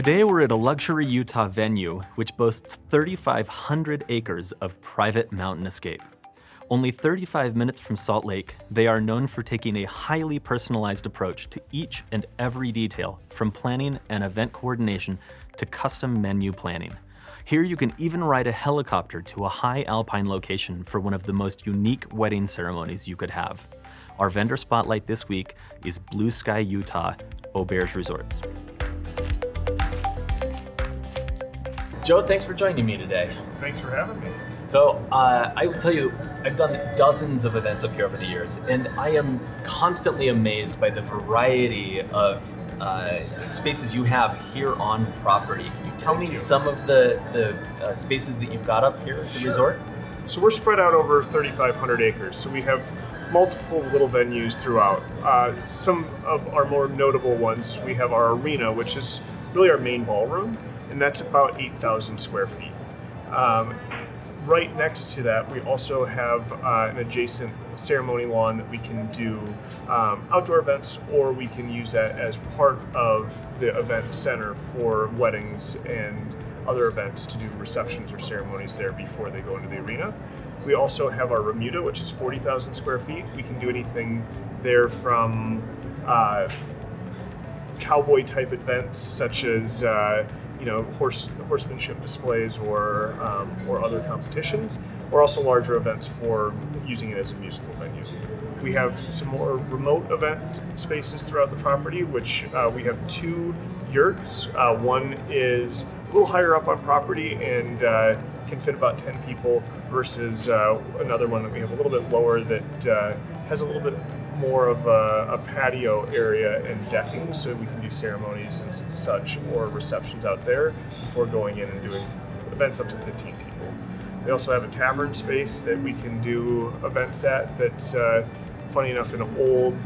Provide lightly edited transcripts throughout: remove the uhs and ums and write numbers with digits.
Today, we're at a luxury Utah venue which boasts 3,500 acres of private mountain escape. Only 35 minutes from Salt Lake, they are known for taking a highly personalized approach to each and every detail, from planning and event coordination to custom menu planning. Here, you can even ride a helicopter to a high alpine location for one of the most unique wedding ceremonies you could have. Our vendor spotlight this week is Blue Sky Utah, Auberge Resorts. Joe, thanks for joining me today. Thanks for having me. So I will tell you, I've done dozens of events up here over the years, and I am constantly amazed by the variety of spaces you have here on property. Can you tell me some of the spaces that you've got up here at the resort? So we're spread out over 3,500 acres, so we have multiple little venues throughout. Some of our more notable ones, we have our arena, which is really our main ballroom, and that's about 8,000 square feet. Right next to that, we also have an adjacent ceremony lawn that we can do outdoor events, or we can use that as part of the event center for weddings and other events to do receptions or ceremonies there before they go into the arena. We also have our Remuda, which is 40,000 square feet. We can do anything there from cowboy type events such as horsemanship displays or other competitions, or also larger events for using it as a musical venue. We have some more remote event spaces throughout the property, which we have two yurts. One is a little higher up on property and can fit about 10 people, versus another one that we have a little bit lower that has a little bit more of a patio area and decking, so we can do ceremonies and such, or receptions out there before going in and doing events up to 15 people. We also have a tavern space that we can do events at that's funny enough, an old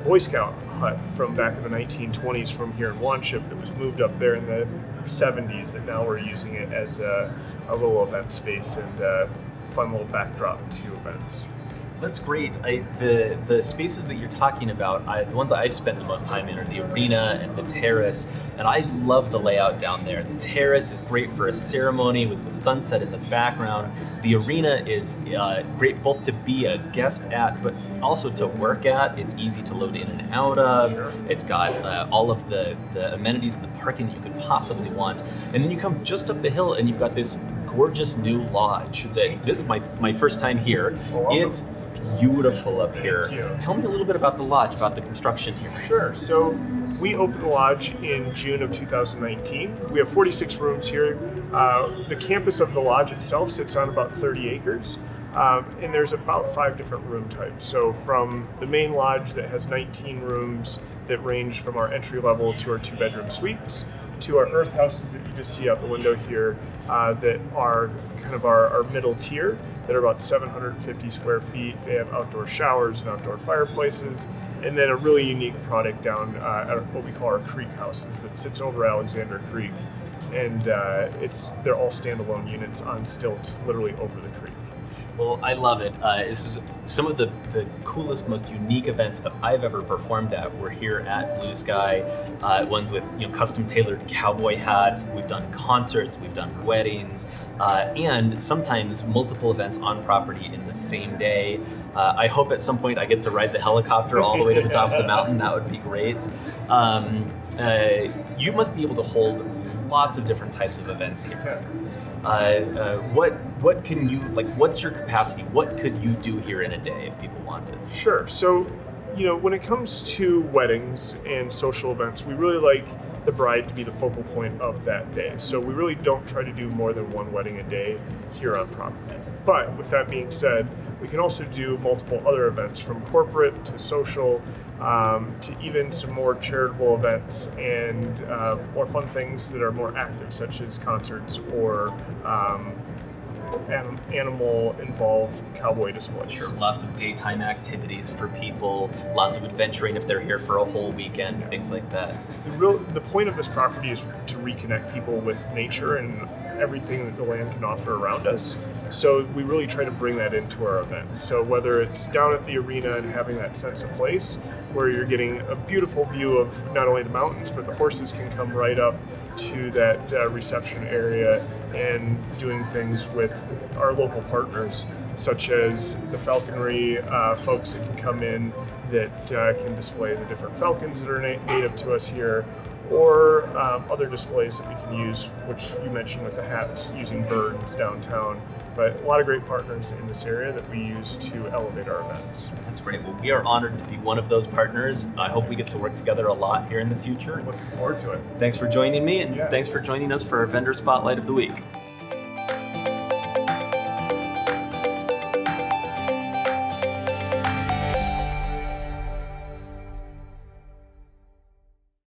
Boy Scout hut from back in the 1920s from here in Wanship that was moved up there in the 70s, that now we're using it as a little event space and a fun little backdrop to events. That's great. The spaces that you're talking about, the ones I've spent the most time in are the arena and the terrace, and I love the layout down there. The terrace is great for a ceremony with the sunset in the background. The arena is great both to be a guest at, but also to work at. It's easy to load in and out of. Sure. It's got all of the amenities and the parking that you could possibly want. And then you come just up the hill and you've got this gorgeous new lodge. This is my first time here. It's beautiful up here. Tell me a little bit about the lodge, about the construction here. Sure. So we opened the lodge in June of 2019. We have 46 rooms here. The campus of the lodge itself sits on about 30 acres. And there's about 5 different room types. So from the main lodge that has 19 rooms that range from our entry level to our 2-bedroom suites, to our earth houses that you just see out the window here that are kind of our middle tier, that are about 750 square feet. They have outdoor showers and outdoor fireplaces, and then a really unique product down at what we call our creek houses that sits over Alexander Creek, and they're all standalone units on stilts, literally over the creek. Well, I love it. This is some of the coolest, most unique events that I've ever performed at. We're here at Blue Sky, ones with custom tailored cowboy hats. We've done concerts, we've done weddings, and sometimes multiple events on property in the same day. I hope at some point I get to ride the helicopter all the way to the top of the mountain. That would be great. You must be able to hold lots of different types of events here. What can you, what's your capacity? What could you do here in a day if people wanted? Sure. So, when it comes to weddings and social events, we really like the bride to be the focal point of that day. So we really don't try to do more than one wedding a day here on property. But with that being said, we can also do multiple other events, from corporate to social, to even some more charitable events and more fun things that are more active, such as concerts or animal-involved cowboy displays. Sure, lots of daytime activities for people, lots of adventuring if they're here for a whole weekend, things like that. The point of this property is to reconnect people with nature and everything that the land can offer around us. So we really try to bring that into our events. So whether it's down at the arena and having that sense of place where you're getting a beautiful view of not only the mountains, but the horses can come right up to that reception area and doing things with our local partners, such as the falconry folks that can come in that can display the different falcons that are native to us here, or other displays that we can use, which you mentioned with the hats, using birds downtown. But a lot of great partners in this area that we use to elevate our events. That's great. Well, we are honored to be one of those partners. I hope we get to work together a lot here in the future. Looking forward to it. Thanks for joining me, and Yes. thanks for joining us for our Vendor Spotlight of the Week.